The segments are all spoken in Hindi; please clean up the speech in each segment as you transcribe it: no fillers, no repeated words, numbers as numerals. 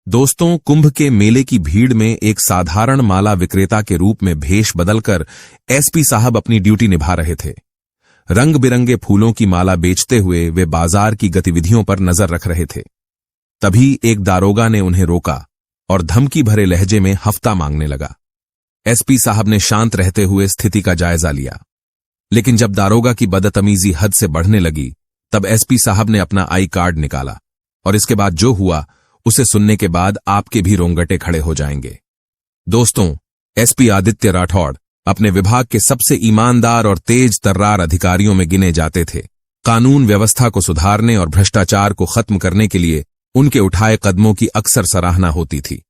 दोस्तों, कुंभ के मेले की भीड़ में एक साधारण माला विक्रेता के रूप में भेष बदलकर एसपी साहब अपनी ड्यूटी निभा रहे थे। रंग बिरंगे फूलों की माला बेचते हुए वे बाजार की गतिविधियों पर नजर रख रहे थे। तभी एक दारोगा ने उन्हें रोका और धमकी भरे लहजे में हफ्ता मांगने लगा। एसपी साहब ने शांत रहते हुए स्थिति का जायजा लिया, लेकिन जब दारोगा की बदतमीजी हद से बढ़ने लगी, तब एसपी साहब ने अपना आई कार्ड निकाला और इसके बाद जो हुआ उसे सुनने के बाद आपके भी रोंगटे खड़े हो जाएंगे। दोस्तों, एसपी आदित्य राठौड़ अपने विभाग के सबसे ईमानदार और तेज तर्रार अधिकारियों में गिने जाते थे। कानून व्यवस्था को सुधारने और भ्रष्टाचार को खत्म करने के लिए उनके उठाए कदमों की अक्सर सराहना होती थी।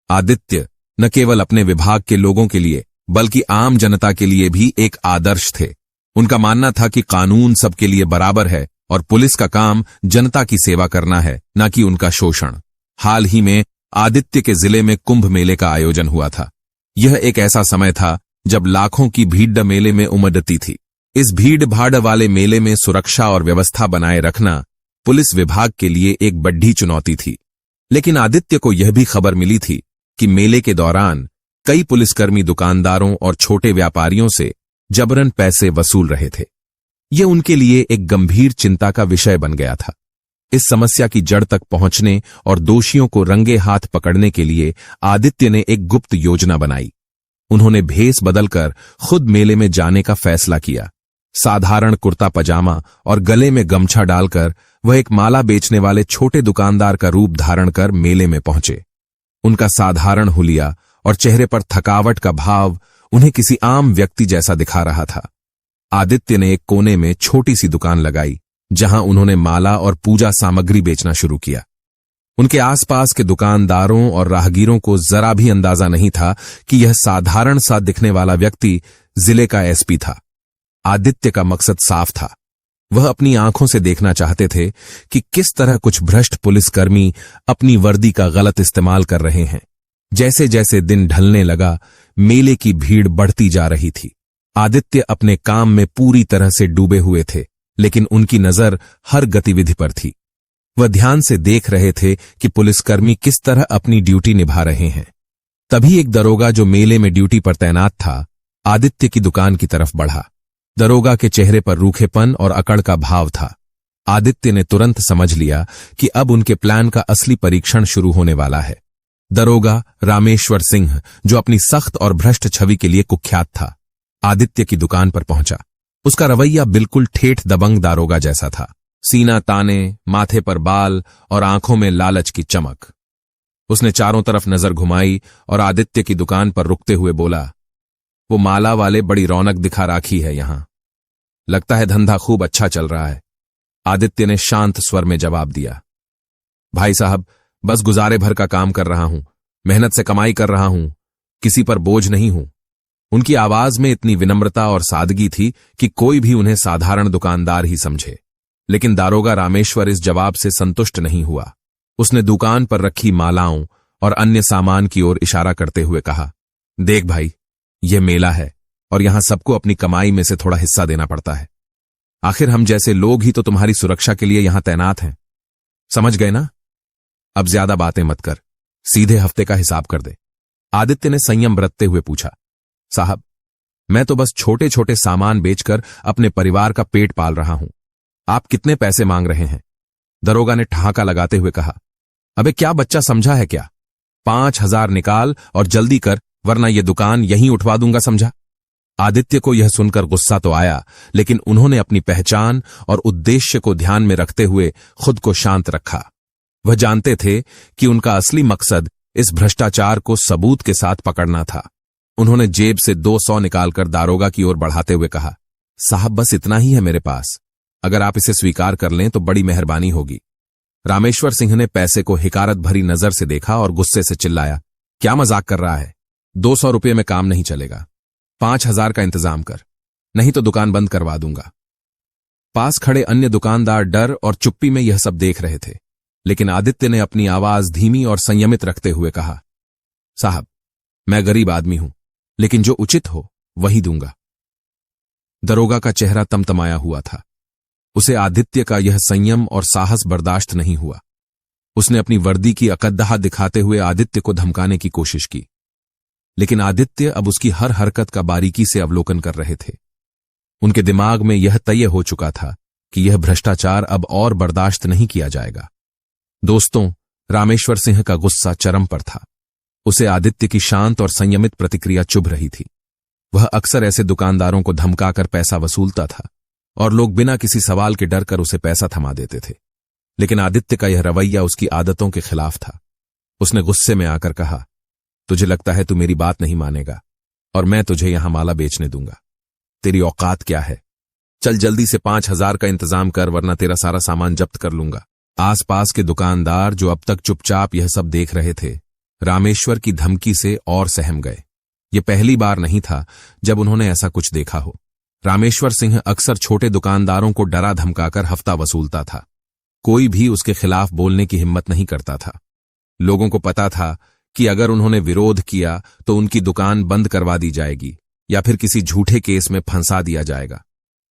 आदित्य न केवल अपने विभाग के लोगों के लिए बल्कि आम जनता के लिए भी एक आदर्श थे। उनका मानना था कि कानून सबके लिए बराबर है और पुलिस का काम जनता की सेवा करना है, न कि उनका शोषण। हाल ही में आदित्य के जिले में कुंभ मेले का आयोजन हुआ था। यह एक ऐसा समय था जब लाखों की भीड़ मेले में उमड़ती थी। इस भीड़ भाड़ वाले मेले में सुरक्षा और व्यवस्था बनाए रखना पुलिस विभाग के लिए एक बड़ी चुनौती थी। लेकिन आदित्य को यह भी खबर मिली थी कि मेले के दौरान कई पुलिसकर्मी दुकानदारों और छोटे व्यापारियों से जबरन पैसे वसूल रहे थे। यह उनके लिए एक गंभीर चिंता का विषय बन गया था। इस समस्या की जड़ तक पहुंचने और दोषियों को रंगे हाथ पकड़ने के लिए आदित्य ने एक गुप्त योजना बनाई। उन्होंने भेष बदलकर खुद मेले में जाने का फैसला किया। साधारण कुर्ता पजामा और गले में गमछा डालकर वह एक माला बेचने वाले छोटे दुकानदार का रूप धारण कर मेले में पहुंचे। उनका साधारण हुलिया और चेहरे पर थकावट का भाव उन्हें किसी आम व्यक्ति जैसा दिखा रहा था। आदित्य ने एक कोने में छोटी सी दुकान लगाई, जहां उन्होंने माला और पूजा सामग्री बेचना शुरू किया। उनके आसपास के दुकानदारों और राहगीरों को जरा भी अंदाजा नहीं था कि यह साधारण सा दिखने वाला व्यक्ति जिले का एसपी था। आदित्य का मकसद साफ था। वह अपनी आंखों से देखना चाहते थे कि किस तरह कुछ भ्रष्ट पुलिसकर्मी अपनी वर्दी का गलत इस्तेमाल कर रहे हैं। जैसे जैसे दिन ढलने लगा, मेले की भीड़ बढ़ती जा रही थी। आदित्य अपने काम में पूरी तरह से डूबे हुए थे, लेकिन उनकी नजर हर गतिविधि पर थी। वह ध्यान से देख रहे थे कि पुलिसकर्मी किस तरह अपनी ड्यूटी निभा रहे हैं। तभी एक दरोगा जो मेले में ड्यूटी पर तैनात था, आदित्य की दुकान की तरफ बढ़ा। दरोगा के चेहरे पर रूखेपन और अकड़ का भाव था। आदित्य ने तुरंत समझ लिया कि अब उनके प्लान का असली परीक्षण शुरू होने वाला है। दरोगा रामेश्वर सिंह, जो अपनी सख्त और भ्रष्ट छवि के लिए कुख्यात था, आदित्य की दुकान पर पहुंचा। उसका रवैया बिल्कुल ठेठ दबंग दारोगा जैसा था। सीना ताने, माथे पर बाल और आंखों में लालच की चमक। उसने चारों तरफ नजर घुमाई और आदित्य की दुकान पर रुकते हुए बोला, वो माला वाले बड़ी रौनक दिखा राखी है यहां। लगता है धंधा खूब अच्छा चल रहा है। आदित्य ने शांत स्वर में जवाब दिया, भाई साहब, बस गुजारे भर का काम कर रहा हूं, मेहनत से कमाई कर रहा हूं, किसी पर बोझ नहीं हूं। उनकी आवाज में इतनी विनम्रता और सादगी थी कि कोई भी उन्हें साधारण दुकानदार ही समझे। लेकिन दारोगा रामेश्वर इस जवाब से संतुष्ट नहीं हुआ। उसने दुकान पर रखी मालाओं और अन्य सामान की ओर इशारा करते हुए कहा, देख भाई, यह मेला है और यहां सबको अपनी कमाई में से थोड़ा हिस्सा देना पड़ता है। आखिर हम जैसे लोग ही तो तुम्हारी सुरक्षा के लिए यहां तैनात हैं। समझ गए ना? अब ज्यादा बातें मत कर, सीधे हफ्ते का हिसाब कर दे। आदित्य ने संयम बरतते हुए पूछा, साहब, मैं तो बस छोटे छोटे सामान बेचकर अपने परिवार का पेट पाल रहा हूं। आप कितने पैसे मांग रहे हैं? दरोगा ने ठहाका लगाते हुए कहा, अबे क्या बच्चा समझा है क्या? 5,000 निकाल और जल्दी कर, वरना यह दुकान यहीं उठवा दूंगा, समझा? आदित्य को यह सुनकर गुस्सा तो आया, लेकिन उन्होंने अपनी पहचान और उद्देश्य को ध्यान में रखते हुए खुद को शांत रखा। वह जानते थे कि उनका असली मकसद इस भ्रष्टाचार को सबूत के साथ पकड़ना था। उन्होंने जेब से 200 निकालकर दारोगा की ओर बढ़ाते हुए कहा, साहब, बस इतना ही है मेरे पास। अगर आप इसे स्वीकार कर लें तो बड़ी मेहरबानी होगी। रामेश्वर सिंह ने पैसे को हिकारत भरी नजर से देखा और गुस्से से चिल्लाया, क्या मजाक कर रहा है? 200 रुपये में काम नहीं चलेगा। 5,000 का इंतजाम कर, नहीं तो दुकान बंद करवा दूंगा। पास खड़े अन्य दुकानदार डर और चुप्पी में यह सब देख रहे थे, लेकिन आदित्य ने अपनी आवाज धीमी और संयमित रखते हुए कहा, साहब, मैं गरीब आदमी हूं, लेकिन जो उचित हो वही दूंगा। दरोगा का चेहरा तमतमाया हुआ था। उसे आदित्य का यह संयम और साहस बर्दाश्त नहीं हुआ। उसने अपनी वर्दी की अकद्दहा दिखाते हुए आदित्य को धमकाने की कोशिश की, लेकिन आदित्य अब उसकी हर हरकत का बारीकी से अवलोकन कर रहे थे। उनके दिमाग में यह तय हो चुका था कि यह भ्रष्टाचार अब और बर्दाश्त नहीं किया जाएगा। दोस्तों, रामेश्वर सिंह का गुस्सा चरम पर था। उसे आदित्य की शांत और संयमित प्रतिक्रिया चुभ रही थी। वह अक्सर ऐसे दुकानदारों को धमकाकर पैसा वसूलता था और लोग बिना किसी सवाल के डर कर उसे पैसा थमा देते थे, लेकिन आदित्य का यह रवैया उसकी आदतों के खिलाफ था। उसने गुस्से में आकर कहा, तुझे लगता है तू मेरी बात नहीं मानेगा और मैं तुझे यहां माला बेचने दूंगा। तेरी औकात क्या है? चल जल्दी से 5,000 का इंतजाम कर, वरना तेरा सारा सामान जब्त कर लूंगा। आसपास के दुकानदार जो अब तक चुपचाप यह सब देख रहे थे, रामेश्वर की धमकी से और सहम गए। यह पहली बार नहीं था जब उन्होंने ऐसा कुछ देखा हो। रामेश्वर सिंह अक्सर छोटे दुकानदारों को डरा धमकाकर हफ्ता वसूलता था। कोई भी उसके खिलाफ बोलने की हिम्मत नहीं करता था। लोगों को पता था कि अगर उन्होंने विरोध किया तो उनकी दुकान बंद करवा दी जाएगी या फिर किसी झूठे केस में फंसा दिया जाएगा।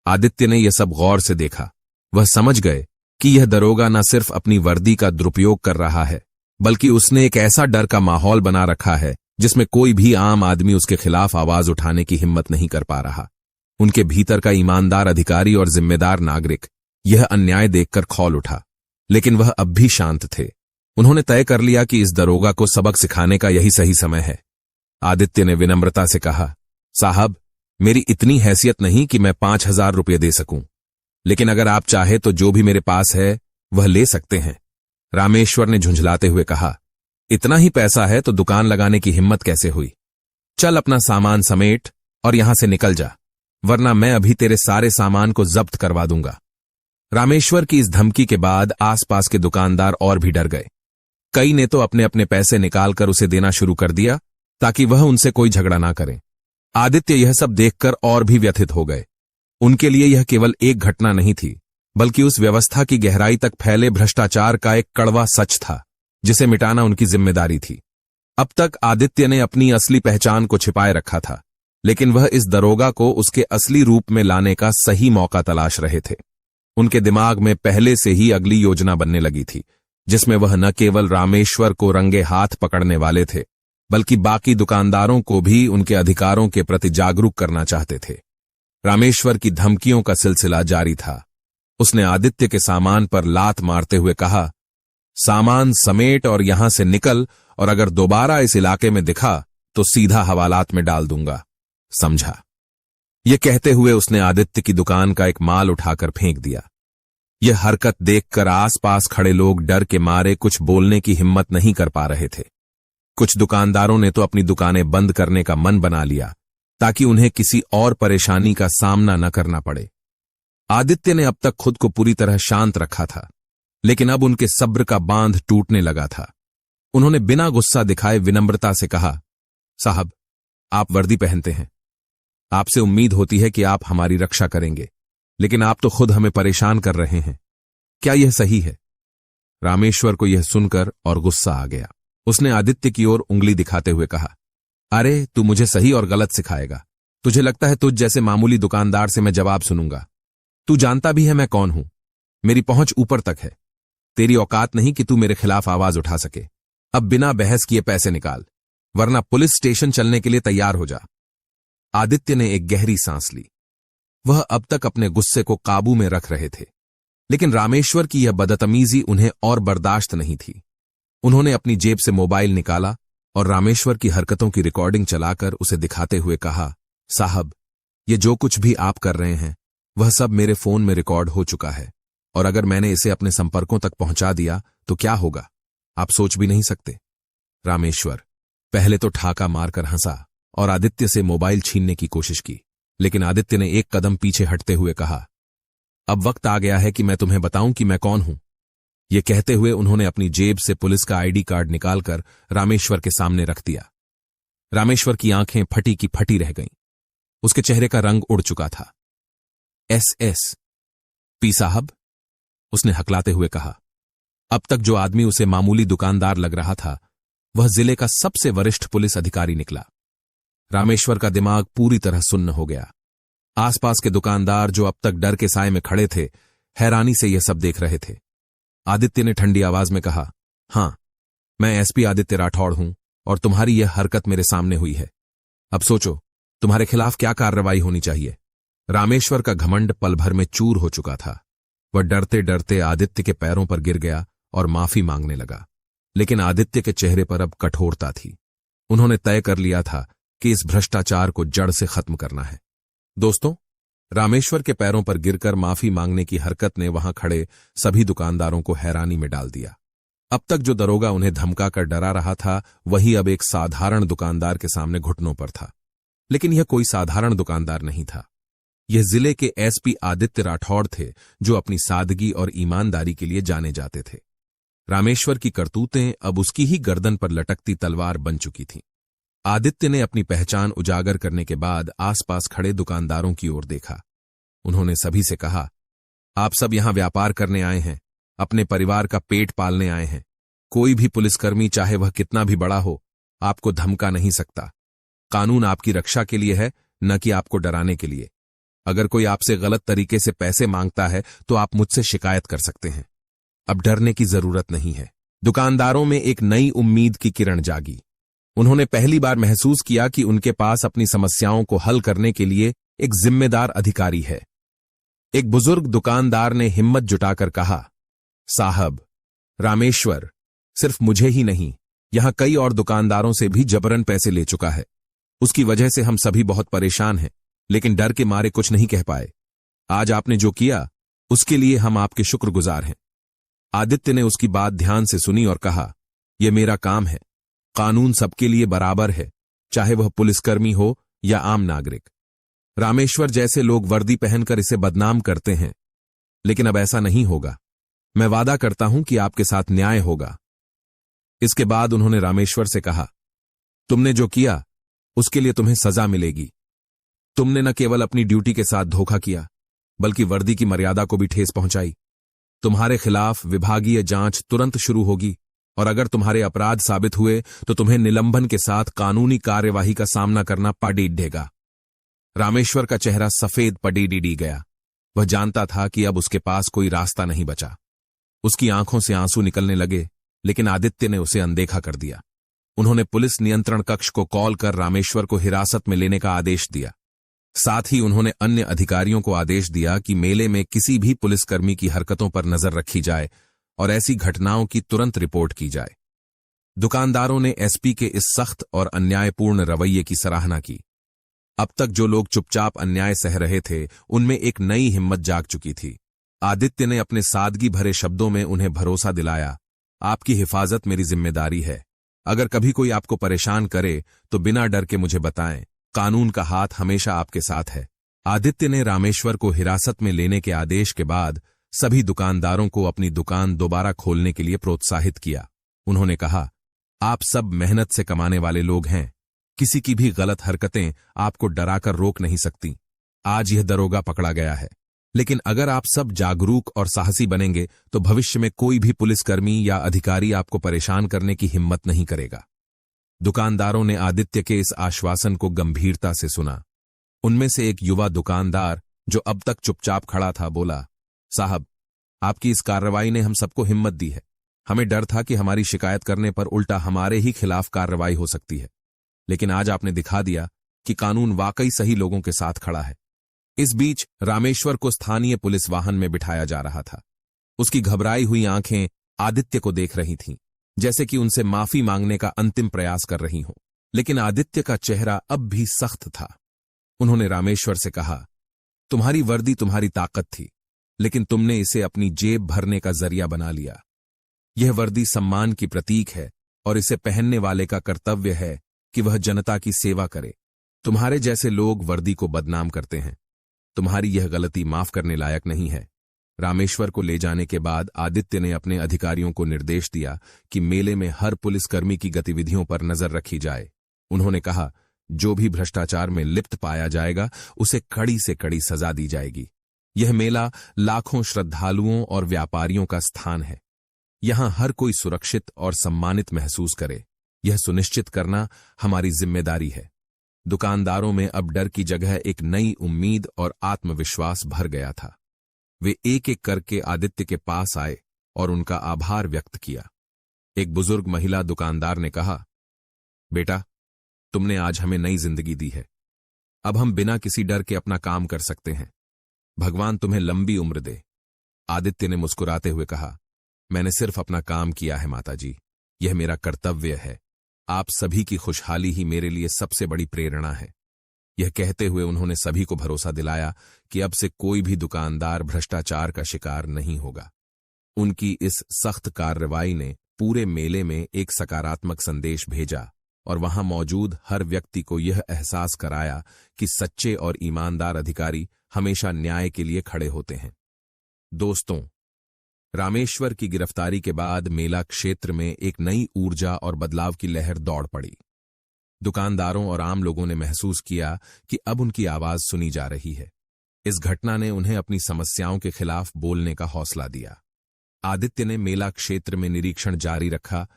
आदित्य ने यह सब गौर से देखा। वह समझ गए कि यह दरोगा न सिर्फ अपनी वर्दी का दुरुपयोग कर रहा है, बल्कि उसने एक ऐसा डर का माहौल बना रखा है जिसमें कोई भी आम आदमी उसके खिलाफ आवाज उठाने की हिम्मत नहीं कर पा रहा। उनके भीतर का ईमानदार अधिकारी और जिम्मेदार नागरिक यह अन्याय देखकर खौल उठा, लेकिन वह अब भी शांत थे। उन्होंने तय कर लिया कि इस दरोगा को सबक सिखाने का यही सही समय है। आदित्य ने विनम्रता से कहा, साहब, मेरी इतनी हैसियत नहीं कि मैं 5,000 रुपये दे सकूं, लेकिन अगर आप चाहे तो जो भी मेरे पास है वह ले सकते हैं। रामेश्वर ने झुंझलाते हुए कहा, इतना ही पैसा है तो दुकान लगाने की हिम्मत कैसे हुई? चल अपना सामान समेट और यहां से निकल जा, वरना मैं अभी तेरे सारे सामान को जब्त करवा दूंगा। रामेश्वर की इस धमकी के बाद आसपास के दुकानदार और भी डर गए। कई ने तो अपने अपने पैसे निकालकर उसे देना शुरू कर दिया ताकि वह उनसे कोई झगड़ा ना करे। आदित्य यह सब देखकर और भी व्यथित हो गए। उनके लिए यह केवल एक घटना नहीं थी, बल्कि उस व्यवस्था की गहराई तक फैले भ्रष्टाचार का एक कड़वा सच था, जिसे मिटाना उनकी जिम्मेदारी थी। अब तक आदित्य ने अपनी असली पहचान को छिपाए रखा था, लेकिन वह इस दरोगा को उसके असली रूप में लाने का सही मौका तलाश रहे थे। उनके दिमाग में पहले से ही अगली योजना बनने लगी थी, जिसमें वह न केवल रामेश्वर को रंगे हाथ पकड़ने वाले थे, बल्कि बाकी दुकानदारों को भी उनके अधिकारों के प्रति जागरूक करना चाहते थे। रामेश्वर की धमकियों का सिलसिला जारी था। उसने आदित्य के सामान पर लात मारते हुए कहा, सामान समेट और यहां से निकल, और अगर दोबारा इस इलाके में दिखा तो सीधा हवालात में डाल दूंगा, समझा? यह कहते हुए उसने आदित्य की दुकान का एक माल उठाकर फेंक दिया। यह हरकत देखकर आसपास खड़े लोग डर के मारे कुछ बोलने की हिम्मत नहीं कर पा रहे थे। कुछ दुकानदारों ने तो अपनी दुकानें बंद करने का मन बना लिया ताकि उन्हें किसी और परेशानी का सामना न करना पड़े। आदित्य ने अब तक खुद को पूरी तरह शांत रखा था, लेकिन अब उनके सब्र का बांध टूटने लगा था। उन्होंने बिना गुस्सा दिखाए विनम्रता से कहा, साहब, आप वर्दी पहनते हैं, आपसे उम्मीद होती है कि आप हमारी रक्षा करेंगे, लेकिन आप तो खुद हमें परेशान कर रहे हैं। क्या यह सही है? रामेश्वर को यह सुनकर और गुस्सा आ गया। उसने आदित्य की ओर उंगली दिखाते हुए कहा, अरे तू मुझे सही और गलत सिखाएगा? तुझे लगता है तुझ जैसे मामूली दुकानदार से मैं जवाब सुनूंगा? तू जानता भी है मैं कौन हूं। मेरी पहुंच ऊपर तक है। तेरी औकात नहीं कि तू मेरे खिलाफ आवाज उठा सके। अब बिना बहस किए पैसे निकाल, वरना पुलिस स्टेशन चलने के लिए तैयार हो जा। आदित्य ने एक गहरी सांस ली। वह अब तक अपने गुस्से को काबू में रख रहे थे, लेकिन रामेश्वर की यह बदतमीजी उन्हें और बर्दाश्त नहीं थी। उन्होंने अपनी जेब से मोबाइल निकाला और रामेश्वर की हरकतों की रिकॉर्डिंग चलाकर उसे दिखाते हुए कहा, साहब, ये जो कुछ भी आप कर रहे हैं वह सब मेरे फोन में रिकॉर्ड हो चुका है, और अगर मैंने इसे अपने संपर्कों तक पहुंचा दिया तो क्या होगा, आप सोच भी नहीं सकते। रामेश्वर पहले तो ठाका मारकर हंसा और आदित्य से मोबाइल छीनने की कोशिश की, लेकिन आदित्य ने एक कदम पीछे हटते हुए कहा, अब वक्त आ गया है कि मैं तुम्हें बताऊं कि मैं कौन हूं। यह कहते हुए उन्होंने अपनी जेब से पुलिस का आईडी कार्ड निकालकर रामेश्वर के सामने रख दिया। रामेश्वर की आंखें फटी की फटी रह गईं। उसके चेहरे का रंग उड़ चुका था। एसएसपी साहब, उसने हकलाते हुए कहा। अब तक जो आदमी उसे मामूली दुकानदार लग रहा था, वह जिले का सबसे वरिष्ठ पुलिस अधिकारी निकला। रामेश्वर का दिमाग पूरी तरह सुन्न हो गया। आसपास के दुकानदार जो अब तक डर के साए में खड़े थे, हैरानी से यह सब देख रहे थे। आदित्य ने ठंडी आवाज में कहा, हाँ, मैं एसपी आदित्य राठौड़ हूं और तुम्हारी यह हरकत मेरे सामने हुई है। अब सोचो, तुम्हारे खिलाफ क्या कार्रवाई होनी चाहिए। रामेश्वर का घमंड पल भर में चूर हो चुका था। वह डरते डरते आदित्य के पैरों पर गिर गया और माफी मांगने लगा। लेकिन आदित्य के चेहरे पर अब कठोरता थी। उन्होंने तय कर लिया था कि इस भ्रष्टाचार को जड़ से खत्म करना है। दोस्तों, रामेश्वर के पैरों पर गिरकर माफी मांगने की हरकत ने वहां खड़े सभी दुकानदारों को हैरानी में डाल दिया। अब तक जो दरोगा उन्हें धमकाकर डरा रहा था, वही अब एक साधारण दुकानदार के सामने घुटनों पर था। लेकिन यह कोई साधारण दुकानदार नहीं था। यह जिले के एसपी आदित्य राठौड़ थे, जो अपनी सादगी और ईमानदारी के लिए जाने जाते थे। रामेश्वर की करतूतें अब उसकी ही गर्दन पर लटकती तलवार बन चुकी थीं। आदित्य ने अपनी पहचान उजागर करने के बाद आसपास खड़े दुकानदारों की ओर देखा। उन्होंने सभी से कहा, आप सब यहां व्यापार करने आए हैं, अपने परिवार का पेट पालने आए हैं। कोई भी पुलिसकर्मी, चाहे वह कितना भी बड़ा हो, आपको धमका नहीं सकता। कानून आपकी रक्षा के लिए है, न कि आपको डराने के लिए। अगर कोई आपसे गलत तरीके से पैसे मांगता है तो आप मुझसे शिकायत कर सकते हैं। अब डरने की जरूरत नहीं है। दुकानदारों में एक नई उम्मीद की किरण जागी। उन्होंने पहली बार महसूस किया कि उनके पास अपनी समस्याओं को हल करने के लिए एक जिम्मेदार अधिकारी है। एक बुजुर्ग दुकानदार ने हिम्मत जुटाकर कहा, साहब, रामेश्वर सिर्फ मुझे ही नहीं, यहां कई और दुकानदारों से भी जबरन पैसे ले चुका है। उसकी वजह से हम सभी बहुत परेशान हैं, लेकिन डर के मारे कुछ नहीं कह पाए। आज आपने जो किया, उसके लिए हम आपके शुक्रगुजार हैं। आदित्य ने उसकी बात ध्यान से सुनी और कहा, यह मेरा काम है। कानून सबके लिए बराबर है, चाहे वह पुलिसकर्मी हो या आम नागरिक। रामेश्वर जैसे लोग वर्दी पहनकर इसे बदनाम करते हैं, लेकिन अब ऐसा नहीं होगा। मैं वादा करता हूं कि आपके साथ न्याय होगा। इसके बाद उन्होंने रामेश्वर से कहा, तुमने जो किया उसके लिए तुम्हें सजा मिलेगी। तुमने न केवल अपनी ड्यूटी के साथ धोखा किया, बल्कि वर्दी की मर्यादा को भी ठेस पहुंचाई। तुम्हारे खिलाफ विभागीय जांच तुरंत शुरू होगी और अगर तुम्हारे अपराध साबित हुए तो तुम्हें निलंबन के साथ कानूनी कार्यवाही का सामना करना पड़ेगा। रामेश्वर का चेहरा सफेद पड़ी गया। वह जानता था कि अब उसके पास कोई रास्ता नहीं बचा। उसकी आंखों से आंसू निकलने लगे, लेकिन आदित्य ने उसे अनदेखा कर दिया। उन्होंने पुलिस नियंत्रण कक्ष को कॉल कर रामेश्वर को हिरासत में लेने का आदेश दिया। साथ ही उन्होंने अन्य अधिकारियों को आदेश दिया कि मेले में किसी भी पुलिसकर्मी की हरकतों पर नजर रखी जाए और ऐसी घटनाओं की तुरंत रिपोर्ट की जाए। दुकानदारों ने एसपी के इस सख्त और अन्यायपूर्ण रवैये की सराहना की। अब तक जो लोग चुपचाप अन्याय सह रहे थे, उनमें एक नई हिम्मत जाग चुकी थी। आदित्य ने अपने सादगी भरे शब्दों में उन्हें भरोसा दिलाया, आपकी हिफाजत मेरी जिम्मेदारी है। अगर कभी कोई आपको परेशान करे तो बिना डर के मुझे बताएं, कानून का हाथ हमेशा आपके साथ है। आदित्य ने रामेश्वर को हिरासत में लेने के आदेश के बाद सभी दुकानदारों को अपनी दुकान दोबारा खोलने के लिए प्रोत्साहित किया। उन्होंने कहा, आप सब मेहनत से कमाने वाले लोग हैं, किसी की भी गलत हरकतें आपको डराकर रोक नहीं सकती। आज यह दरोगा पकड़ा गया है, लेकिन अगर आप सब जागरूक और साहसी बनेंगे तो भविष्य में कोई भी पुलिसकर्मी या अधिकारी आपको परेशान करने की हिम्मत नहीं करेगा। दुकानदारों ने आदित्य के इस आश्वासन को गंभीरता से सुना। उनमें से एक युवा दुकानदार, जो अब तक चुपचाप खड़ा था, बोला, साहब, आपकी इस कार्रवाई ने हम सबको हिम्मत दी है। हमें डर था कि हमारी शिकायत करने पर उल्टा हमारे ही खिलाफ कार्रवाई हो सकती है, लेकिन आज आपने दिखा दिया कि कानून वाकई सही लोगों के साथ खड़ा है। इस बीच रामेश्वर को स्थानीय पुलिस वाहन में बिठाया जा रहा था। उसकी घबराई हुई आंखें आदित्य को देख रही थीं, जैसे कि उनसे माफी मांगने का अंतिम प्रयास कर रही हों। लेकिन आदित्य का चेहरा अब भी सख्त था। उन्होंने रामेश्वर से कहा, तुम्हारी वर्दी तुम्हारी ताकत थी, लेकिन तुमने इसे अपनी जेब भरने का जरिया बना लिया। यह वर्दी सम्मान की प्रतीक है और इसे पहनने वाले का कर्तव्य है कि वह जनता की सेवा करे। तुम्हारे जैसे लोग वर्दी को बदनाम करते हैं। तुम्हारी यह गलती माफ करने लायक नहीं है। रामेश्वर को ले जाने के बाद आदित्य ने अपने अधिकारियों को निर्देश दिया कि मेले में हर पुलिसकर्मी की गतिविधियों पर नजर रखी जाए। उन्होंने कहा, जो भी भ्रष्टाचार में लिप्त पाया जाएगा उसे कड़ी से कड़ी सजा दी जाएगी। यह मेला लाखों श्रद्धालुओं और व्यापारियों का स्थान है। यहां हर कोई सुरक्षित और सम्मानित महसूस करे, यह सुनिश्चित करना हमारी जिम्मेदारी है। दुकानदारों में अब डर की जगह एक नई उम्मीद और आत्मविश्वास भर गया था। वे एक एक करके आदित्य के पास आए और उनका आभार व्यक्त किया। एक बुजुर्ग महिला दुकानदार ने कहा, बेटा, तुमने आज हमें नई जिंदगी दी है। अब हम बिना किसी डर के अपना काम कर सकते हैं। भगवान तुम्हें लंबी उम्र दे। आदित्य ने मुस्कुराते हुए कहा, मैंने सिर्फ अपना काम किया है माताजी, यह मेरा कर्तव्य है। आप सभी की खुशहाली ही मेरे लिए सबसे बड़ी प्रेरणा है। यह कहते हुए उन्होंने सभी को भरोसा दिलाया कि अब से कोई भी दुकानदार भ्रष्टाचार का शिकार नहीं होगा। उनकी इस सख्त कार्रवाई ने पूरे मेले में एक सकारात्मक संदेश भेजा और वहां मौजूद हर व्यक्ति को यह एहसास कराया कि सच्चे और ईमानदार अधिकारी हमेशा न्याय के लिए खड़े होते हैं। दोस्तों, रामेश्वर की गिरफ्तारी के बाद मेला क्षेत्र में एक नई ऊर्जा और बदलाव की लहर दौड़ पड़ी। दुकानदारों और आम लोगों ने महसूस किया कि अब उनकी आवाज सुनी जा रही है। इस घटना ने उन्हें अपनी समस्याओं के खिलाफ बोलने का हौसला दिया। आदित्य ने मेला क्षेत्र में निरीक्षण जारी रखा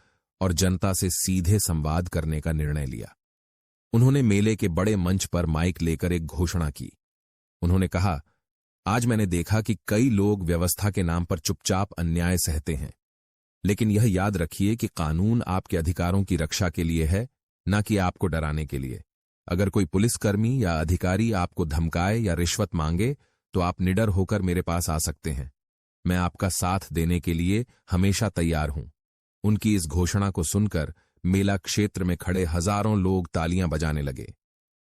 और जनता से सीधे संवाद करने का निर्णय लिया। उन्होंने मेले के बड़े मंच पर माइक लेकर एक घोषणा की। उन्होंने कहा, आज मैंने देखा कि कई लोग व्यवस्था के नाम पर चुपचाप अन्याय सहते हैं, लेकिन यह याद रखिए कि कानून आपके अधिकारों की रक्षा के लिए है, न कि आपको डराने के लिए। अगर कोई पुलिसकर्मी या अधिकारी आपको धमकाए या रिश्वत मांगे तो आप निडर होकर मेरे पास आ सकते हैं। मैं आपका साथ देने के लिए हमेशा तैयार हूं। उनकी इस घोषणा को सुनकर मेला क्षेत्र में खड़े हजारों लोग तालियां बजाने लगे।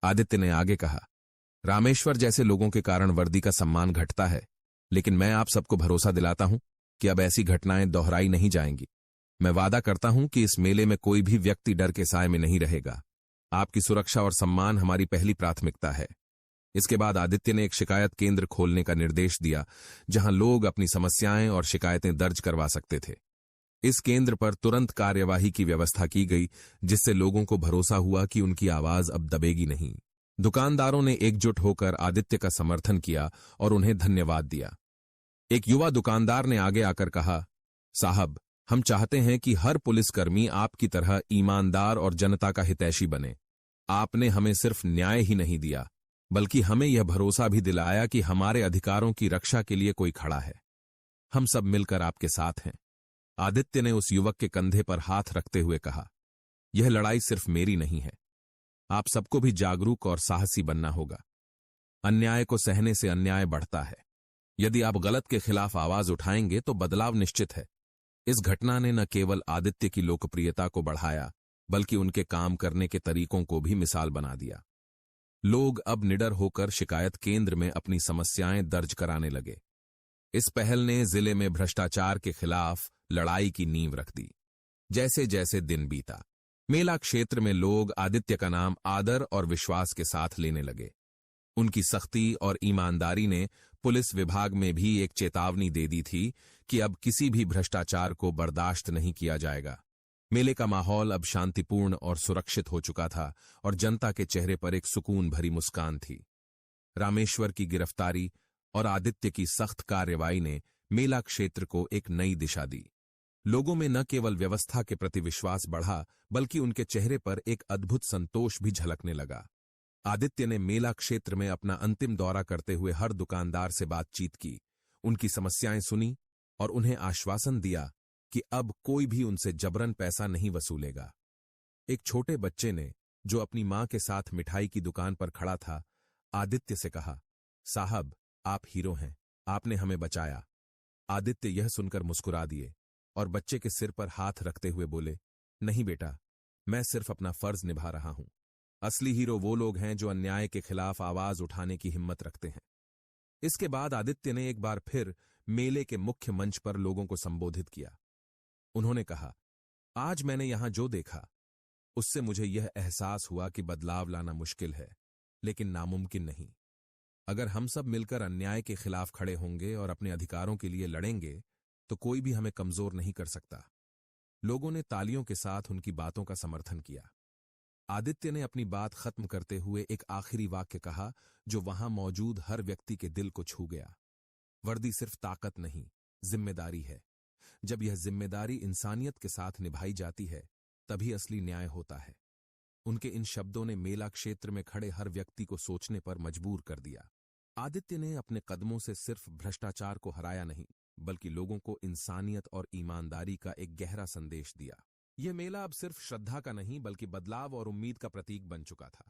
आदित्य ने आगे कहा, रामेश्वर जैसे लोगों के कारण वर्दी का सम्मान घटता है, लेकिन मैं आप सबको भरोसा दिलाता हूं कि अब ऐसी घटनाएं दोहराई नहीं जाएंगी। मैं वादा करता हूं कि इस मेले में कोई भी व्यक्ति डर के साए में नहीं रहेगा। आपकी सुरक्षा और सम्मान हमारी पहली प्राथमिकता है। इसके बाद आदित्य ने एक शिकायत केंद्र खोलने का निर्देश दिया, जहां लोग अपनी समस्याएं और शिकायतें दर्ज करवा सकते थे। इस केंद्र पर तुरंत कार्यवाही की व्यवस्था की गई, जिससे लोगों को भरोसा हुआ कि उनकी आवाज अब दबेगी नहीं। दुकानदारों ने एकजुट होकर आदित्य का समर्थन किया और उन्हें धन्यवाद दिया। एक युवा दुकानदार ने आगे आकर कहा, साहब, हम चाहते हैं कि हर पुलिसकर्मी आपकी तरह ईमानदार और जनता का हितैषी बने। आपने हमें सिर्फ न्याय ही नहीं दिया, बल्कि हमें यह भरोसा भी दिलाया कि हमारे अधिकारों की रक्षा के लिए कोई खड़ा है। हम सब मिलकर आपके साथ हैं। आदित्य ने उस युवक के कंधे पर हाथ रखते हुए कहा, यह लड़ाई सिर्फ मेरी नहीं है। आप सबको भी जागरूक और साहसी बनना होगा। अन्याय को सहने से अन्याय बढ़ता है। यदि आप गलत के खिलाफ आवाज उठाएंगे तो बदलाव निश्चित है। इस घटना ने न केवल आदित्य की लोकप्रियता को बढ़ाया, बल्कि उनके काम करने के तरीकों को भी मिसाल बना दिया। लोग अब निडर होकर शिकायत केंद्र में अपनी समस्याएं दर्ज कराने लगे। इस पहल ने जिले में भ्रष्टाचार के खिलाफ लड़ाई की नींव रख दी। जैसे जैसे दिन बीता, मेला क्षेत्र में लोग आदित्य का नाम आदर और विश्वास के साथ लेने लगे। उनकी सख्ती और ईमानदारी ने पुलिस विभाग में भी एक चेतावनी दे दी थी कि अब किसी भी भ्रष्टाचार को बर्दाश्त नहीं किया जाएगा। मेले का माहौल अब शांतिपूर्ण और सुरक्षित हो चुका था और जनता के चेहरे पर एक सुकून भरी मुस्कान थी। रामेश्वर की गिरफ्तारी और आदित्य की सख्त कार्रवाई ने मेला क्षेत्र को एक नई दिशा दी। लोगों में न केवल व्यवस्था के प्रति विश्वास बढ़ा, बल्कि उनके चेहरे पर एक अद्भुत संतोष भी झलकने लगा। आदित्य ने मेला क्षेत्र में अपना अंतिम दौरा करते हुए हर दुकानदार से बातचीत की, उनकी समस्याएं सुनी और उन्हें आश्वासन दिया कि अब कोई भी उनसे जबरन पैसा नहीं वसूलेगा। एक छोटे बच्चे ने, जो अपनी मां के साथ मिठाई की दुकान पर खड़ा था, आदित्य से कहा, साहब, आप हीरो हैं, आपने हमें बचाया। आदित्य यह सुनकर मुस्कुरा दिए और बच्चे के सिर पर हाथ रखते हुए बोले, नहीं बेटा, मैं सिर्फ अपना फर्ज निभा रहा हूं। असली हीरो वो लोग हैं जो अन्याय के खिलाफ आवाज उठाने की हिम्मत रखते हैं। इसके बाद आदित्य ने एक बार फिर मेले के मुख्य मंच पर लोगों को संबोधित किया। उन्होंने कहा, आज मैंने यहां जो देखा, उससे मुझे यह एहसास हुआ कि बदलाव लाना मुश्किल है, लेकिन नामुमकिन नहीं। अगर हम सब मिलकर अन्याय के खिलाफ खड़े होंगे और अपने अधिकारों के लिए लड़ेंगे, तो कोई भी हमें कमजोर नहीं कर सकता। लोगों ने तालियों के साथ उनकी बातों का समर्थन किया। आदित्य ने अपनी बात खत्म करते हुए एक आखिरी वाक्य कहा, जो वहां मौजूद हर व्यक्ति के दिल को छू गया। वर्दी सिर्फ ताकत नहीं, जिम्मेदारी है। जब यह जिम्मेदारी इंसानियत के साथ निभाई जाती है, तभी असली न्याय होता है। उनके इन शब्दों ने मेला क्षेत्र में खड़े हर व्यक्ति को सोचने पर मजबूर कर दिया। आदित्य ने अपने कदमों से सिर्फ भ्रष्टाचार को हराया नहीं, बल्कि लोगों को इंसानियत और ईमानदारी का एक गहरा संदेश दिया। यह मेला अब सिर्फ श्रद्धा का नहीं बल्कि बदलाव और उम्मीद का प्रतीक बन चुका था।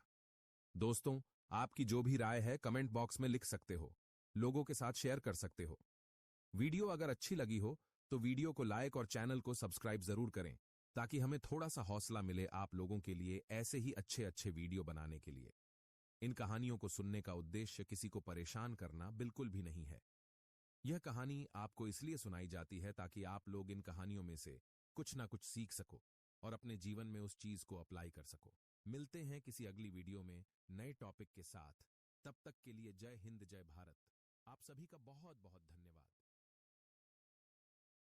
दोस्तों, आपकी जो भी राय है कमेंट बॉक्स में लिख सकते हो, लोगों के साथ शेयर कर सकते हो। वीडियो अगर अच्छी लगी हो तो वीडियो को लाइक और चैनल को सब्सक्राइब जरूर करें, ताकि हमें थोड़ा सा हौसला मिले आप लोगों के लिए ऐसे ही अच्छे अच्छे वीडियो बनाने के लिए। इन कहानियों को सुनने का उद्देश्य किसी को परेशान करना बिल्कुल भी नहीं है। यह कहानी आपको इसलिए सुनाई जाती है ताकि आप लोग इन कहानियों में से कुछ ना कुछ सीख सको और अपने जीवन में उस चीज को अप्लाई कर सको। मिलते हैं किसी अगली वीडियो में नए टॉपिक के साथ। तब तक के लिए जय हिंद, जय भारत। आप सभी का बहुत बहुत धन्यवाद।